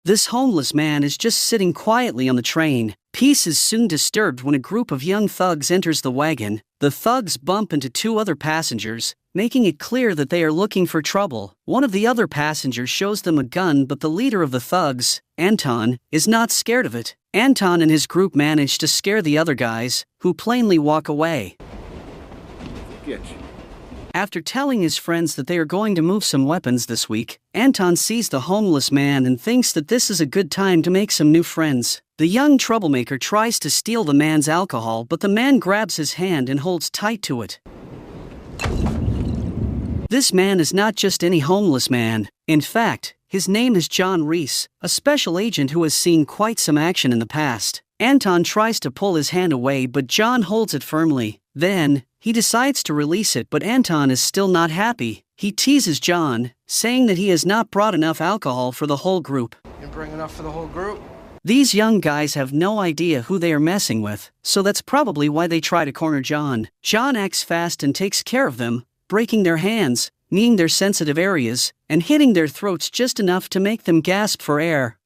This homeless man is just sitting quietly on the train. Peace is soon disturbed when a group of young thugs enters the wagon. The thugs bump into two other passengers, making it clear that they are looking for trouble. One of the other passengers shows them a gun, but the leader of the thugs, Anton, is not scared of it. Anton and his group manage to scare the other guys, who plainly walk away. Get you. After telling his friends that they are going to move some weapons this week, Anton sees the homeless man and thinks that this is a good time to make some new friends. The young troublemaker tries to steal the man's alcohol, but the man grabs his hand and holds tight to it. This man is not just any homeless man. In fact, his name is John Reese, a special agent who has seen quite some action in the past. Anton tries to pull his hand away, but John holds it firmly. Then, he decides to release it, but Anton is still not happy. He teases John, saying that he has not brought enough alcohol for the whole group. You bring enough for the whole group? These young guys have no idea who they are messing with, so that's probably why they try to corner John. John acts fast and takes care of them, breaking their hands, kneeing their sensitive areas, and hitting their throats just enough to make them gasp for air.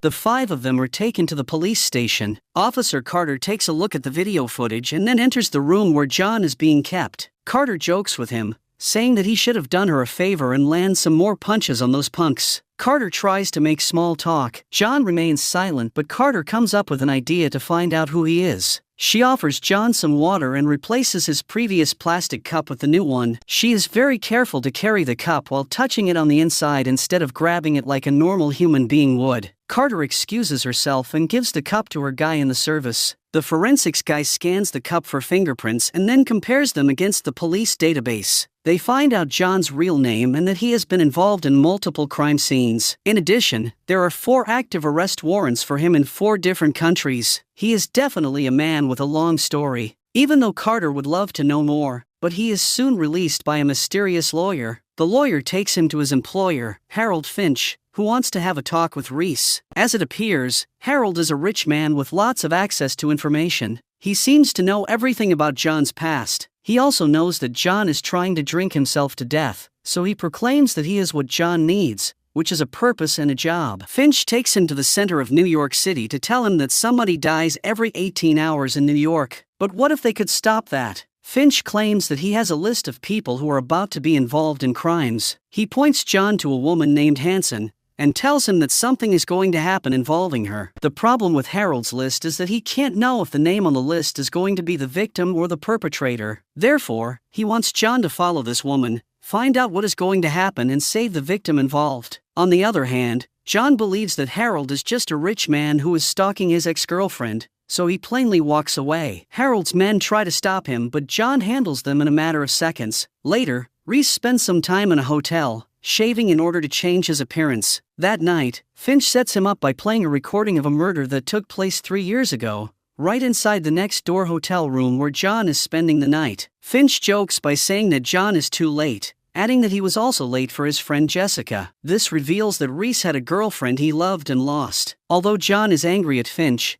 The five of them are taken to the police station. Officer Carter takes a look at the video footage and then enters the room where John is being kept. Carter jokes with him, saying that he should have done her a favor and land some more punches on those punks. Carter tries to make small talk. John remains silent, but Carter comes up with an idea to find out who he is. She offers John some water and replaces his previous plastic cup with the new one. She is very careful to carry the cup while touching it on the inside instead of grabbing it like a normal human being would. Carter excuses herself and gives the cup to her guy in the service. The forensics guy scans the cup for fingerprints and then compares them against the police database. They find out John's real name and that he has been involved in multiple crime scenes. In addition, there are 4 active arrest warrants for him in 4 different countries. He is definitely a man with a long story. Even though Carter would love to know more, but he is soon released by a mysterious lawyer. The lawyer takes him to his employer, Harold Finch, who wants to have a talk with Reese. As it appears, Harold is a rich man with lots of access to information. He seems to know everything about John's past. He also knows that John is trying to drink himself to death, so he proclaims that he is what John needs, which is a purpose and a job. Finch takes him to the center of New York City to tell him that somebody dies every 18 hours in New York. But what if they could stop that? Finch claims that he has a list of people who are about to be involved in crimes. He points John to a woman named Hanson, and tells him that something is going to happen involving her. The problem with Harold's list is that he can't know if the name on the list is going to be the victim or the perpetrator. Therefore, he wants John to follow this woman, find out what is going to happen and save the victim involved. On the other hand, John believes that Harold is just a rich man who is stalking his ex-girlfriend, so he plainly walks away. Harold's men try to stop him, but John handles them in a matter of seconds. Later, Reese spends some time in a hotel, shaving in order to change his appearance. That night, Finch sets him up by playing a recording of a murder that took place 3 years ago, right inside the next-door hotel room where John is spending the night. Finch jokes by saying that John is too late, adding that he was also late for his friend Jessica. This reveals that Reese had a girlfriend he loved and lost. Although John is angry at Finch,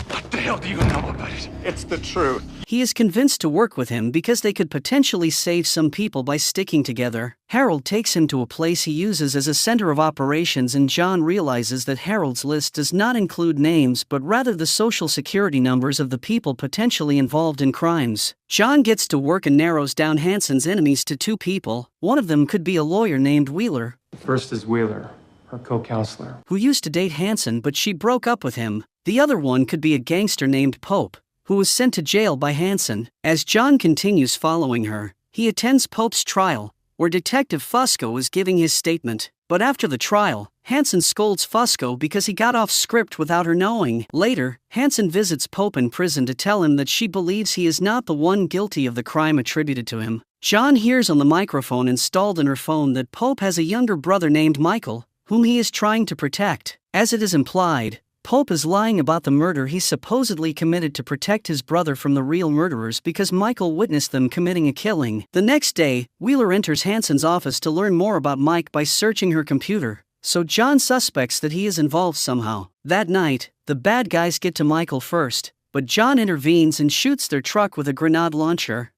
What the hell do you know about it? It's the truth. he is convinced to work with him because they could potentially save some people by sticking together. Harold takes him to a place he uses as a center of operations, and John realizes that Harold's list does not include names but rather the social security numbers of the people potentially involved in crimes. John gets to work and narrows down Hanson's enemies to 2 people. One of them could be a lawyer named Wheeler, The first is Wheeler, her co-counselor. who used to date Hanson but she broke up with him. The other one could be a gangster named Pope, who was sent to jail by Hanson. As John continues following her, he attends Pope's trial, where Detective Fusco is giving his statement. But after the trial, Hanson scolds Fusco because he got off script without her knowing. Later, Hanson visits Pope in prison to tell him that she believes he is not the one guilty of the crime attributed to him. John hears on the microphone installed in her phone that Pope has a younger brother named Michael, whom he is trying to protect. As it is implied, Pope is lying about the murder he supposedly committed to protect his brother from the real murderers because Michael witnessed them committing a killing. The next day, Wheeler enters Hanson's office to learn more about Mike by searching her computer, so John suspects that he is involved somehow. That night, the bad guys get to Michael first, but John intervenes and shoots their truck with a grenade launcher.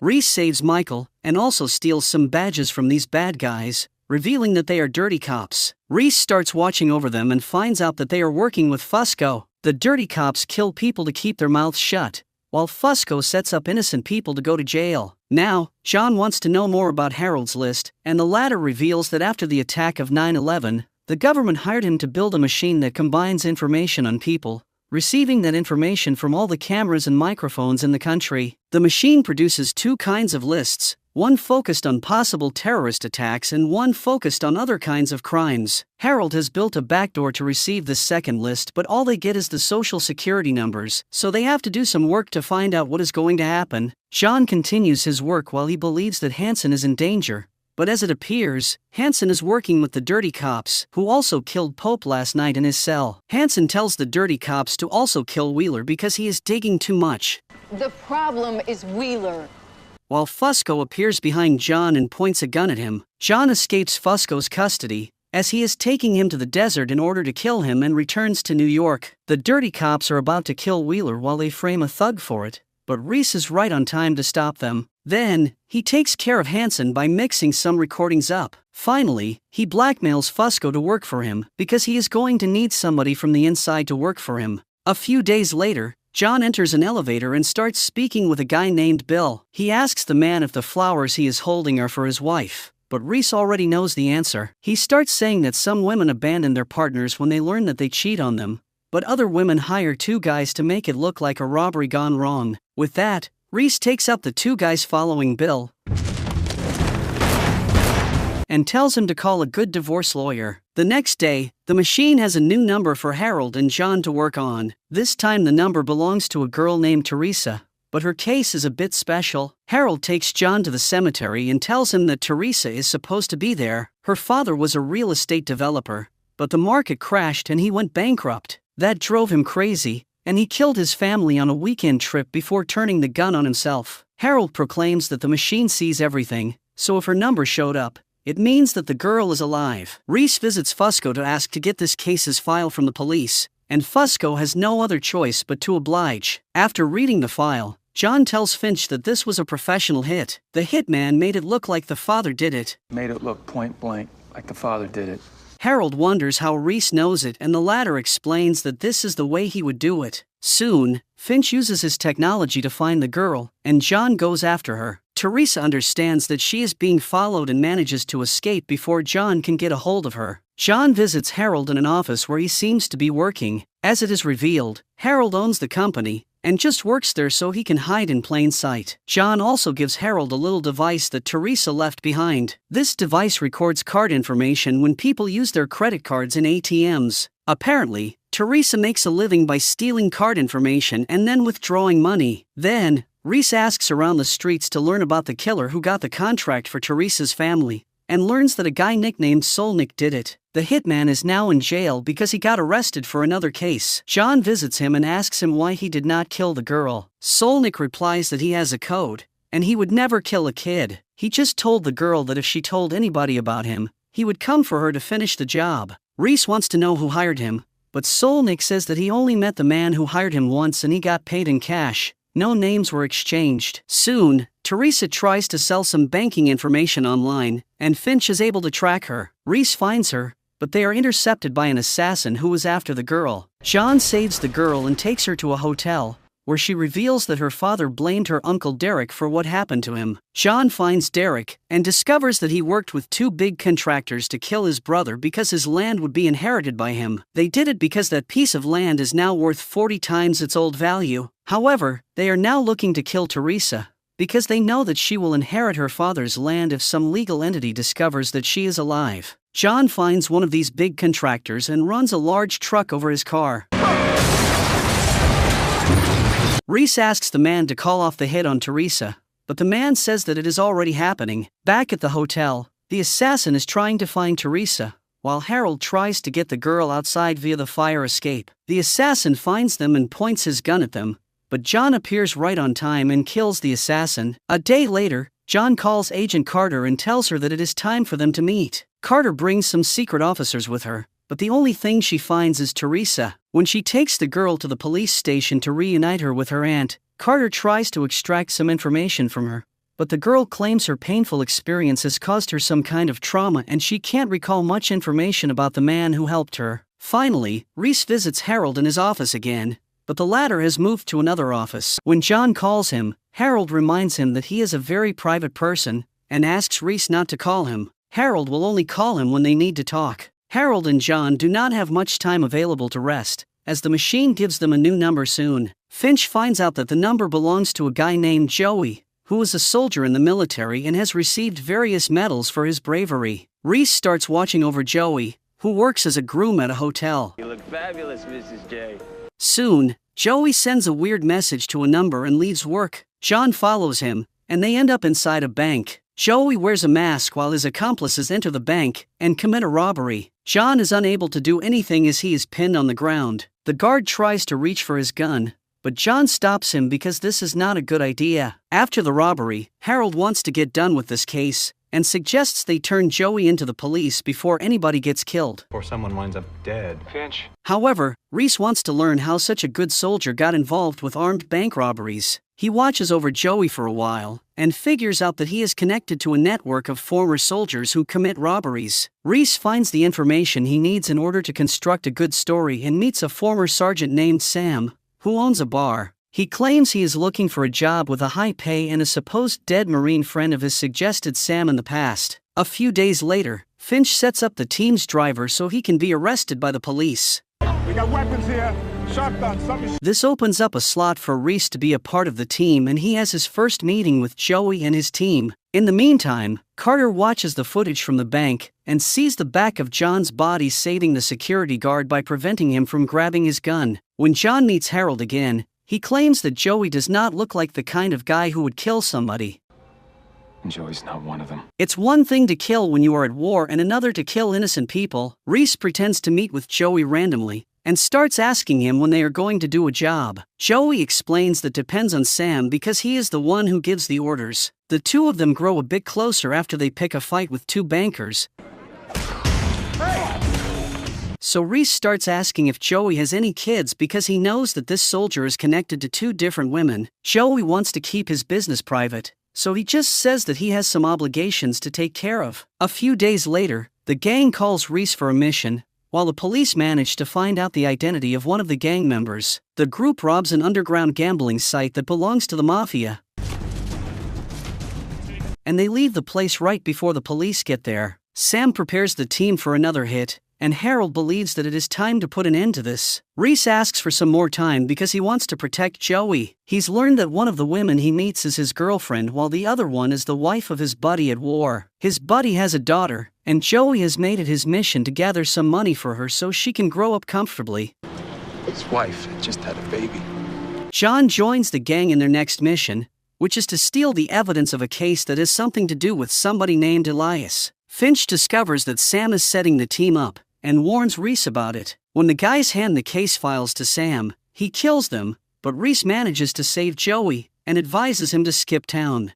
Reese saves Michael, and also steals some badges from these bad guys, revealing that they are dirty cops. Reese starts watching over them and finds out that they are working with Fusco. The dirty cops kill people to keep their mouths shut, while Fusco sets up innocent people to go to jail. Now, John wants to know more about Harold's list, and the latter reveals that after the attack of 9/11, the government hired him to build a machine that combines information on people, receiving that information from all the cameras and microphones in the country. The machine produces two kinds of lists, one focused on possible terrorist attacks and one focused on other kinds of crimes. Harold has built a backdoor to receive this second list, but all they get is the social security numbers, so they have to do some work to find out what is going to happen. John continues his work while he believes that Hansen is in danger, but as it appears, Hansen is working with the dirty cops, who also killed Pope last night in his cell. Hansen tells the dirty cops to also kill Wheeler because he is digging too much. The problem is Wheeler. While Fusco appears behind John and points a gun at him, John escapes Fusco's custody, as he is taking him to the desert in order to kill him, and returns to New York. The dirty cops are about to kill Wheeler while they frame a thug for it, but Reese is right on time to stop them. Then, he takes care of Hansen by mixing some recordings up. Finally, he blackmails Fusco to work for him, because he is going to need somebody from the inside to work for him. A few days later, John enters an elevator and starts speaking with a guy named Bill. He asks the man if the flowers he is holding are for his wife, but Reese already knows the answer. He starts saying that some women abandon their partners when they learn that they cheat on them, but other women hire two guys to make it look like a robbery gone wrong. With that, Reese takes up the two guys following Bill and tells him to call a good divorce lawyer. The next day, the machine has a new number for Harold and John to work on. This time the number belongs to a girl named Teresa, but her case is a bit special. Harold takes John to the cemetery and tells him that Teresa is supposed to be there. Her father was a real estate developer, but the market crashed and he went bankrupt. That drove him crazy, and he killed his family on a weekend trip before turning the gun on himself. Harold proclaims that the machine sees everything, so if her number showed up, it means that the girl is alive. Reese visits Fusco to ask to get this case's file from the police, and Fusco has no other choice but to oblige. After reading the file, John tells Finch that this was a professional hit. The hitman made it look like the father did it. Made it look point blank, like the father did it. Harold wonders how Reese knows it, and the latter explains that this is the way he would do it. Soon, Finch uses his technology to find the girl, and John goes after her. Teresa understands that she is being followed and manages to escape before John can get a hold of her. John visits Harold in an office where he seems to be working. As it is revealed, Harold owns the company, and just works there so he can hide in plain sight. John also gives Harold a little device that Teresa left behind. This device records card information when people use their credit cards in ATMs. Apparently, Teresa makes a living by stealing card information and then withdrawing money. Then, Reese asks around the streets to learn about the killer who got the contract for Teresa's family, and learns that a guy nicknamed Solnick did it. The hitman is now in jail because he got arrested for another case. John visits him and asks him why he did not kill the girl. Solnick replies that he has a code, and he would never kill a kid. He just told the girl that if she told anybody about him, he would come for her to finish the job. Reese wants to know who hired him, but Solnick says that he only met the man who hired him once and he got paid in cash. No names were exchanged. Soon, Teresa tries to sell some banking information online, and Finch is able to track her. Reese finds her, but they are intercepted by an assassin who is after the girl. John saves the girl and takes her to a hotel, where she reveals that her father blamed her uncle Derek for what happened to him. John finds Derek, and discovers that he worked with two big contractors to kill his brother because his land would be inherited by him. They did it because that piece of land is now worth 40 times its old value. However, they are now looking to kill Teresa, because they know that she will inherit her father's land if some legal entity discovers that she is alive. John finds one of these big contractors and runs a large truck over his car. Reese asks the man to call off the hit on Teresa, but the man says that it is already happening. Back at the hotel, the assassin is trying to find Teresa, while Harold tries to get the girl outside via the fire escape. The assassin finds them and points his gun at them, but John appears right on time and kills the assassin. A day later, John calls Agent Carter and tells her that it is time for them to meet. Carter brings some secret officers with her, but the only thing she finds is Teresa. When she takes the girl to the police station to reunite her with her aunt, Carter tries to extract some information from her, but the girl claims her painful experience has caused her some kind of trauma and she can't recall much information about the man who helped her. Finally, Reese visits Harold in his office again, but the latter has moved to another office. When John calls him, Harold reminds him that he is a very private person and asks Reese not to call him. Harold will only call him when they need to talk. Harold and John do not have much time available to rest, as the machine gives them a new number soon. Finch finds out that the number belongs to a guy named Joey, who was a soldier in the military and has received various medals for his bravery. Reese starts watching over Joey, who works as a groom at a hotel. You look fabulous, Mrs. J. Soon, Joey sends a weird message to a number and leaves work. John follows him, and they end up inside a bank. Joey wears a mask while his accomplices enter the bank and commit a robbery. John is unable to do anything as he is pinned on the ground. The guard tries to reach for his gun, but John stops him because this is not a good idea. After the robbery, Harold wants to get done with this case and suggests they turn Joey into the police before anybody gets killed. Or someone winds up dead. Finch. However, Reese wants to learn how such a good soldier got involved with armed bank robberies. He watches over Joey for a while and figures out that he is connected to a network of former soldiers who commit robberies. Reese finds the information he needs in order to construct a good story and meets a former sergeant named Sam, who owns a bar. He claims he is looking for a job with a high pay and a supposed dead Marine friend of his suggested Sam in the past. A few days later, Finch sets up the team's driver so he can be arrested by the police. We got weapons here. Shotguns, something. This opens up a slot for Reese to be a part of the team and he has his first meeting with Joey and his team. In the meantime, Carter watches the footage from the bank and sees the back of John's body saving the security guard by preventing him from grabbing his gun. When John meets Harold again, he claims that Joey does not look like the kind of guy who would kill somebody. Joey's not one of them. It's one thing to kill when you are at war and another to kill innocent people. Reese pretends to meet with Joey randomly and starts asking him when they are going to do a job. Joey explains that depends on Sam because he is the one who gives the orders. The two of them grow a bit closer after they pick a fight with two bankers. So Reese starts asking if Joey has any kids because he knows that this soldier is connected to two different women. Joey wants to keep his business private, so he just says that he has some obligations to take care of. A few days later, the gang calls Reese for a mission, while the police manage to find out the identity of one of the gang members. The group robs an underground gambling site that belongs to the mafia, and they leave the place right before the police get there. Sam prepares the team for another hit, and Harold believes that it is time to put an end to this. Reese asks for some more time because he wants to protect Joey. He's learned that one of the women he meets is his girlfriend while the other one is the wife of his buddy at war. His buddy has a daughter, and Joey has made it his mission to gather some money for her so she can grow up comfortably. His wife had just had a baby. John joins the gang in their next mission, which is to steal the evidence of a case that has something to do with somebody named Elias. Finch discovers that Sam is setting the team up and warns Reese about it. When the guys hand the case files to Sam, he kills them, but Reese manages to save Joey and advises him to skip town.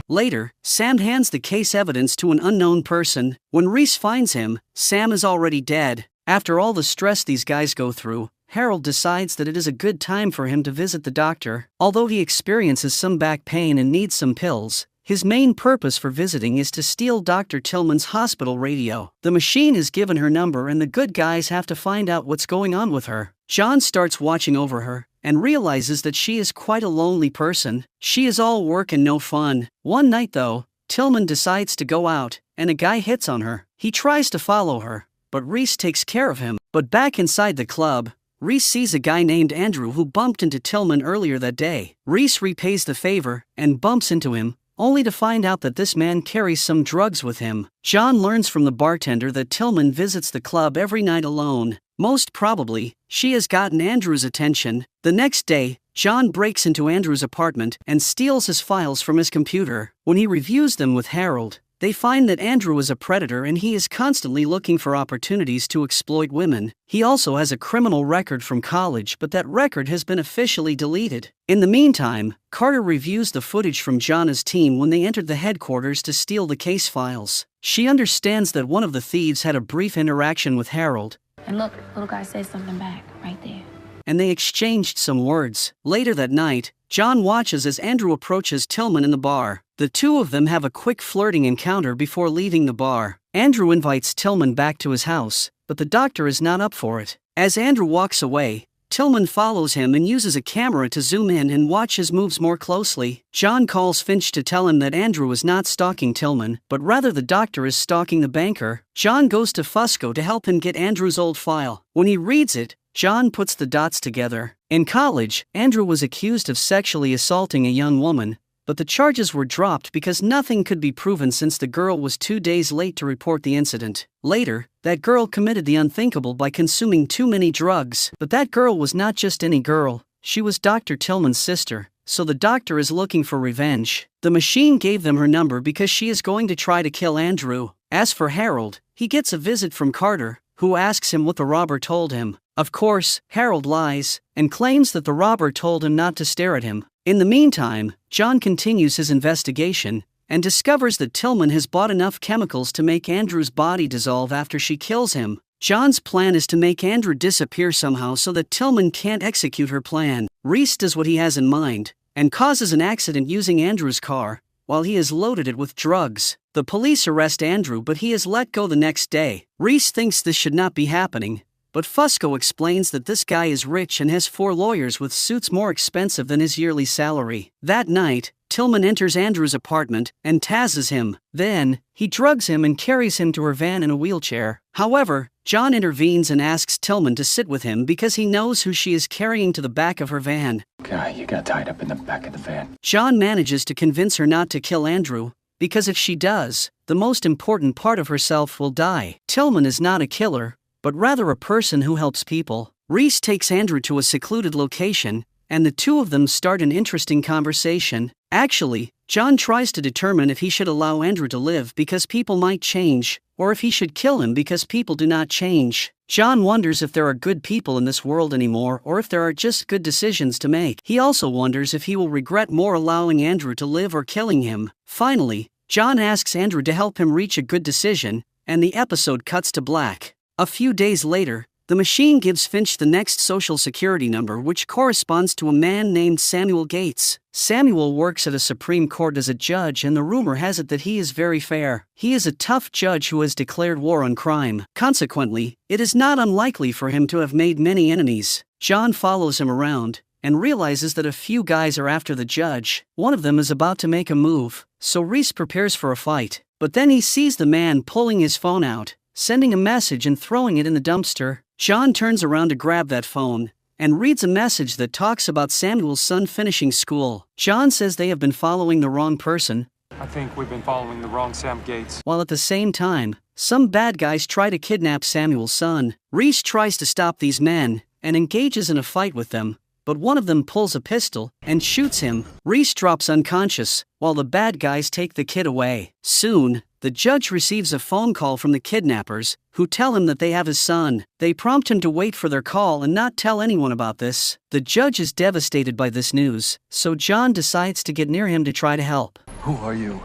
Later, Sam hands the case evidence to an unknown person. When Reese finds him, Sam is already dead. After all the stress these guys go through, Harold decides that it is a good time for him to visit the doctor. Although he experiences some back pain and needs some pills, his main purpose for visiting is to steal Dr. Tillman's hospital radio. The machine has given her number and the good guys have to find out what's going on with her. John starts watching over her and realizes that she is quite a lonely person. She is all work and no fun. One night though, Tillman decides to go out and a guy hits on her. He tries to follow her, but Reese takes care of him. But back inside the club, Reese sees a guy named Andrew who bumped into Tillman earlier that day. Reese repays the favor and bumps into him, only to find out that this man carries some drugs with him. John learns from the bartender that Tillman visits the club every night alone. Most probably, she has gotten Andrew's attention. The next day, John breaks into Andrew's apartment and steals his files from his computer. When he reviews them with Harold, they find that Andrew is a predator and he is constantly looking for opportunities to exploit women. He also has a criminal record from college, but that record has been officially deleted. In the meantime, Carter reviews the footage from John's team when they entered the headquarters to steal the case files. She understands that one of the thieves had a brief interaction with Harold. And look, little guy says something back, right there. and they exchanged some words. Later that night, John watches as Andrew approaches Tillman in the bar. The two of them have a quick flirting encounter before leaving the bar. Andrew invites Tillman back to his house, but the doctor is not up for it. As Andrew walks away, Tillman follows him and uses a camera to zoom in and watch his moves more closely. John calls Finch to tell him that Andrew is not stalking Tillman, but rather the doctor is stalking the banker. John goes to Fusco to help him get Andrew's old file. When he reads it, John puts the dots together. In college, Andrew was accused of sexually assaulting a young woman, but the charges were dropped because nothing could be proven since the girl was 2 days late to report the incident. Later, that girl committed the unthinkable by consuming too many drugs. But that girl was not just any girl, she was Dr. Tillman's sister, so the doctor is looking for revenge. The machine gave them her number because she is going to try to kill Andrew. As for Harold, he gets a visit from Carter, who asks him what the robber told him. Of course, Harold lies, and claims that the robber told him not to stare at him. In the meantime, John continues his investigation, and discovers that Tillman has bought enough chemicals to make Andrew's body dissolve after she kills him. John's plan is to make Andrew disappear somehow so that Tillman can't execute her plan. Reese does what he has in mind, and causes an accident using Andrew's car, while he has loaded it with drugs. The police arrest Andrew, but he is let go the next day. Reese thinks this should not be happening, but Fusco explains that this guy is rich and has 4 lawyers with suits more expensive than his yearly salary. That night, Tillman enters Andrew's apartment and tases him. Then, he drugs him and carries him to her van in a wheelchair. However, John intervenes and asks Tillman to sit with him because he knows who she is carrying to the back of her van. Guy, you got tied up in the back of the van. John manages to convince her not to kill Andrew, because if she does, the most important part of herself will die. Tillman is not a killer, but rather a person who helps people. Reese takes Andrew to a secluded location, and the two of them start an interesting conversation. Actually, John tries to determine if he should allow Andrew to live because people might change, or if he should kill him because people do not change. John wonders if there are good people in this world anymore or if there are just good decisions to make. He also wonders if he will regret more allowing Andrew to live or killing him. Finally, John asks Andrew to help him reach a good decision, and the episode cuts to black. A few days later, the machine gives Finch the next social security number, which corresponds to a man named Samuel Gates. Samuel works at a Supreme Court as a judge, and the rumor has it that he is very fair. He is a tough judge who has declared war on crime. Consequently, it is not unlikely for him to have made many enemies. John follows him around, and realizes that a few guys are after the judge. One of them is about to make a move, so Reese prepares for a fight. But then he sees the man pulling his phone out, sending a message and throwing it in the dumpster. John turns around to grab that phone, and reads a message that talks about Samuel's son finishing school. John says they have been following the wrong person. I think we've been following the wrong Sam Gates. While at the same time, some bad guys try to kidnap Samuel's son. Reese tries to stop these men, and engages in a fight with them, but one of them pulls a pistol and shoots him. Reese drops unconscious, while the bad guys take the kid away. Soon, the judge receives a phone call from the kidnappers, who tell him that they have his son. They prompt him to wait for their call and not tell anyone about this. The judge is devastated by this news, so John decides to get near him to try to help. Who are you?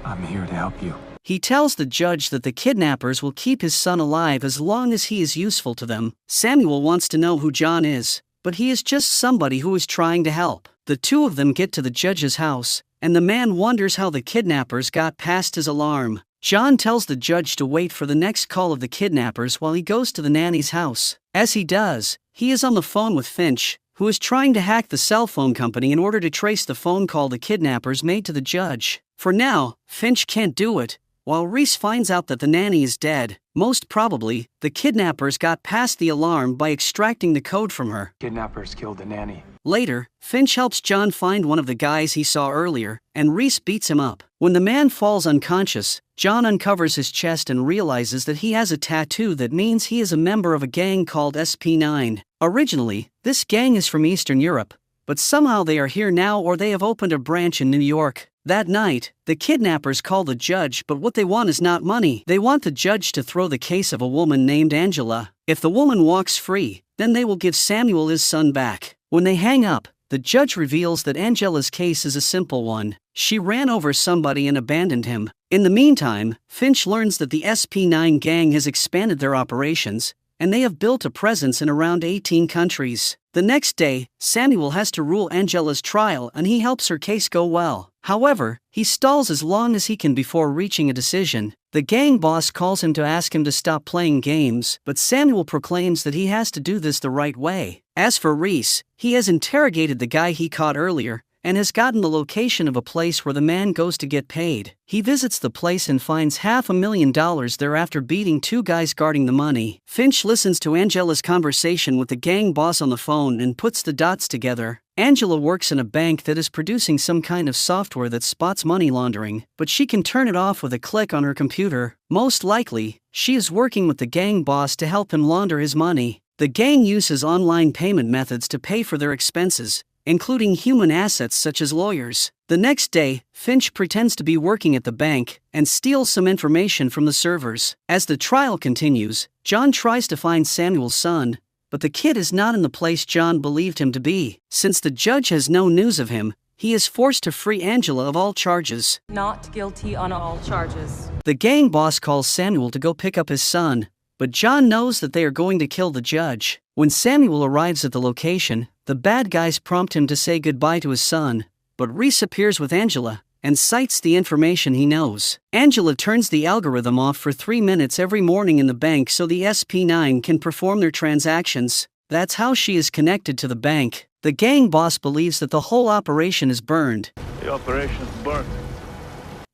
I'm here to help you. He tells the judge that the kidnappers will keep his son alive as long as he is useful to them. Samuel wants to know who John is, but he is just somebody who is trying to help. The two of them get to the judge's house, and the man wonders how the kidnappers got past his alarm. John tells the judge to wait for the next call of the kidnappers while he goes to the nanny's house. As he does, he is on the phone with Finch, who is trying to hack the cell phone company in order to trace the phone call the kidnappers made to the judge. For now, Finch can't do it, while Reese finds out that the nanny is dead. Most probably, the kidnappers got past the alarm by extracting the code from her. Kidnappers killed the nanny. Later, Finch helps John find one of the guys he saw earlier, and Reese beats him up. When the man falls unconscious, John uncovers his chest and realizes that he has a tattoo that means he is a member of a gang called SP9. Originally, this gang is from Eastern Europe, but somehow they are here now, or they have opened a branch in New York. That night, the kidnappers call the judge, but what they want is not money. They want the judge to throw the case of a woman named Angela. If the woman walks free, then they will give Samuel his son back. When they hang up, the judge reveals that Angela's case is a simple one. She ran over somebody and abandoned him. In the meantime, Finch learns that the SP9 gang has expanded their operations, and they have built a presence in around 18 countries. The next day, Samuel has to rule Angela's trial and he helps her case go well. However, he stalls as long as he can before reaching a decision. The gang boss calls him to ask him to stop playing games, but Samuel proclaims that he has to do this the right way. As for Reese, he has interrogated the guy he caught earlier, and has gotten the location of a place where the man goes to get paid. He visits the place and finds $500,000 there after beating two guys guarding the money. Finch listens to Angela's conversation with the gang boss on the phone and puts the dots together. Angela works in a bank that is producing some kind of software that spots money laundering, but she can turn it off with a click on her computer. Most likely, she is working with the gang boss to help him launder his money. The gang uses online payment methods to pay for their expenses, including human assets such as lawyers. The next day, Finch pretends to be working at the bank and steals some information from the servers. As the trial continues, John tries to find Samuel's son, but the kid is not in the place John believed him to be. Since the judge has no news of him, he is forced to free Angela of all charges. Not guilty on all charges. The gang boss calls Samuel to go pick up his son, but John knows that they are going to kill the judge. When Samuel arrives at the location, the bad guys prompt him to say goodbye to his son, but Reese appears with Angela and cites the information he knows. Angela turns the algorithm off for 3 minutes every morning in the bank so the SP9 can perform their transactions. That's how she is connected to the bank. The gang boss believes that the whole operation is burned. The operation is burnt.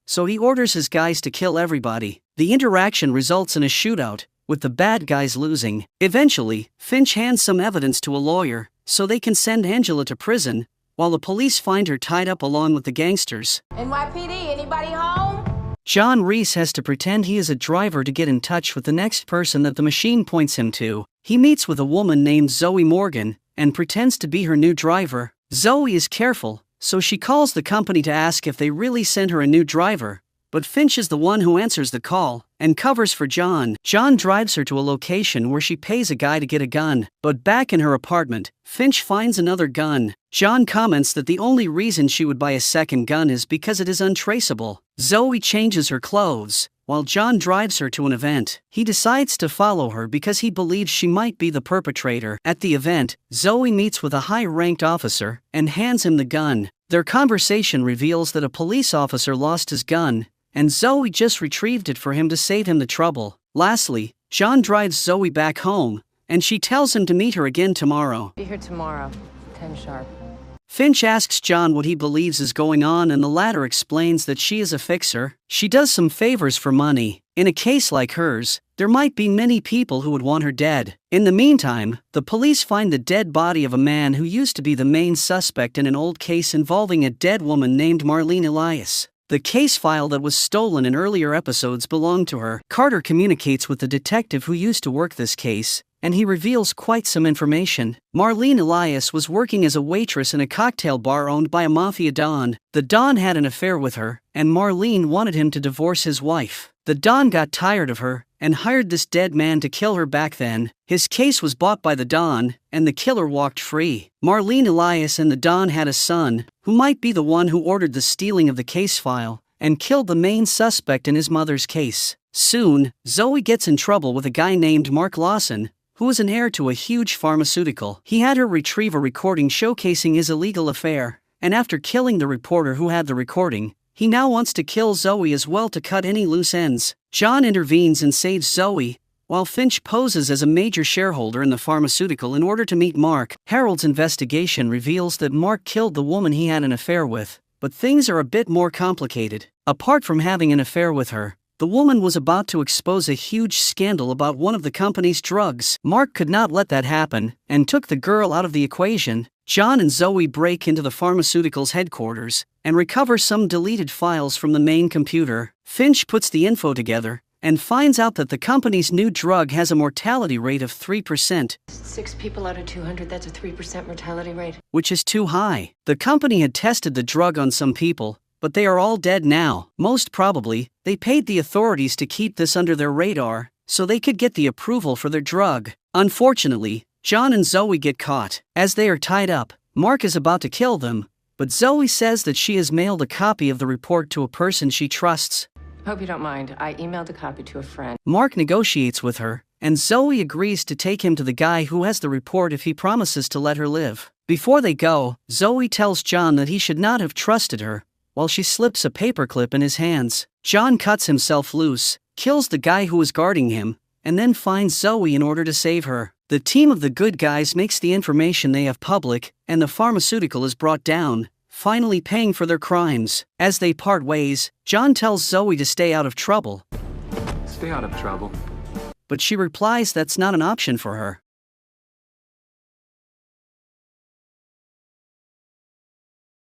So he orders his guys to kill everybody. The interaction results in a shootout, with the bad guys losing. Eventually, Finch hands some evidence to a lawyer, so they can send Angela to prison, while the police find her tied up along with the gangsters. NYPD, anybody home? John Reese has to pretend he is a driver to get in touch with the next person that the machine points him to. He meets with a woman named Zoe Morgan, and pretends to be her new driver. Zoe is careful, so she calls the company to ask if they really sent her a new driver, but Finch is the one who answers the call and covers for John. John drives her to a location where she pays a guy to get a gun, but back in her apartment, Finch finds another gun. John comments that the only reason she would buy a second gun is because it is untraceable. Zoe changes her clothes, while John drives her to an event. He decides to follow her because he believes she might be the perpetrator. At the event, Zoe meets with a high-ranked officer and hands him the gun. Their conversation reveals that a police officer lost his gun, and Zoe just retrieved it for him to save him the trouble. Lastly, John drives Zoe back home, and she tells him to meet her again tomorrow. Be here tomorrow, 10 sharp. Finch asks John what he believes is going on, and the latter explains that she is a fixer. She does some favors for money. In a case like hers, there might be many people who would want her dead. In the meantime, the police find the dead body of a man who used to be the main suspect in an old case involving a dead woman named Marlene Elias. The case file that was stolen in earlier episodes belonged to her. Carter communicates with the detective who used to work this case, and he reveals quite some information. Marlene Elias was working as a waitress in a cocktail bar owned by a mafia don. The don had an affair with her, and Marlene wanted him to divorce his wife. The don got tired of her and hired this dead man to kill her back then. His case was bought by the don, and the killer walked free. Marlene Elias and the don had a son, who might be the one who ordered the stealing of the case file and killed the main suspect in his mother's case. Soon, Zoe gets in trouble with a guy named Mark Lawson, who was an heir to a huge pharmaceutical. He had her retrieve a recording showcasing his illegal affair, and after killing the reporter who had the recording, he now wants to kill Zoe as well to cut any loose ends. John intervenes and saves Zoe, while Finch poses as a major shareholder in the pharmaceutical in order to meet Mark. Harold's investigation reveals that Mark killed the woman he had an affair with, but things are a bit more complicated. Apart from having an affair with her, the woman was about to expose a huge scandal about one of the company's drugs. Mark could not let that happen, and took the girl out of the equation. John and Zoe break into the pharmaceutical's headquarters, and recover some deleted files from the main computer. Finch puts the info together, and finds out that the company's new drug has a mortality rate of 3%. 6 people out of 200, that's a 3% mortality rate. Which is too high. The company had tested the drug on some people, but they are all dead now. Most probably, they paid the authorities to keep this under their radar, so they could get the approval for their drug. Unfortunately, John and Zoe get caught. As they are tied up, Mark is about to kill them, but Zoe says that she has mailed a copy of the report to a person she trusts. Hope you don't mind. I emailed a copy to a friend. Mark negotiates with her, and Zoe agrees to take him to the guy who has the report if he promises to let her live. Before they go, Zoe tells John that he should not have trusted her, while she slips a paperclip in his hands. John cuts himself loose, kills the guy who was guarding him, and then finds Zoe in order to save her. The team of the good guys makes the information they have public, and the pharmaceutical is brought down, finally paying for their crimes. As they part ways, John tells Zoe to stay out of trouble, Stay out of trouble. but she replies that's not an option for her.